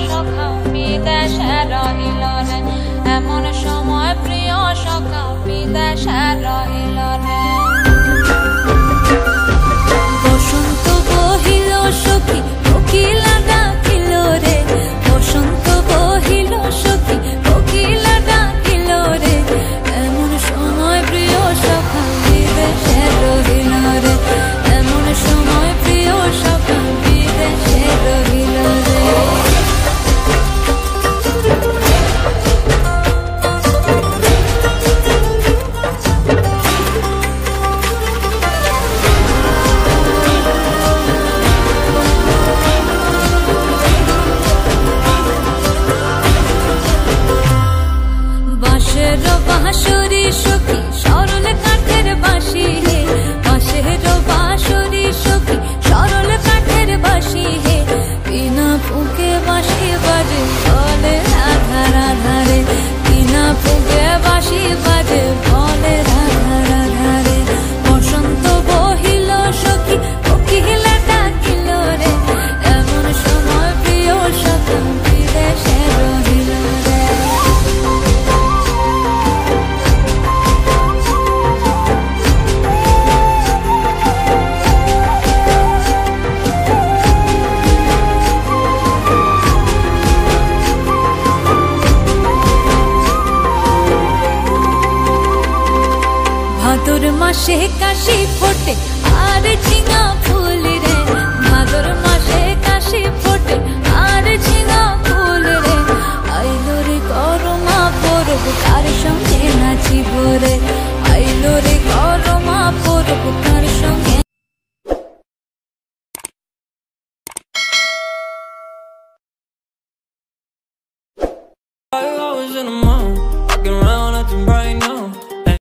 সখা বিদেশে রহিল রে, এমন সময় প্রিয় সখা বিদেশে রহিল রে। বসন্ত বহিল সখী কোকিলা ডাকিল রে, বসন্ত বহিল সখী কোকিলা ডাকিল রে, এমন সময় প্রিয় সখা বিদেশে রহিল রে, এমন সময় প্রিয় সখা বিদেশে রহিল রে। বাঁশের বাঁশরি সখী সরল কাঠের বাঁশি হে, বাঁশের বাঁশরি সখী সরল কাঠের বাঁশি হে, বিনা ফুঁকে বাঁশি বাজে বলে রাধা রাধা রে, বিনা ফুঁকে বাঁশি বাজে বলে রাধা রাধা রে। বসন্ত বহিল সখী কোকিলা ডাকিল রে, এমন সময় প্রিয় সখা বিদেশে রহিল রে। ভাদর মাসে কাশি ফোটে আর ঝিঙা ফুল রে, ভাদর মাসে কাশি ফোটে আর ঝিঙা ফুল রে, আইলো রে করমা পরব কার সঙ্গে নাচিব রে, আইলো রে করমা পরব কার সঙ্গে। I was in a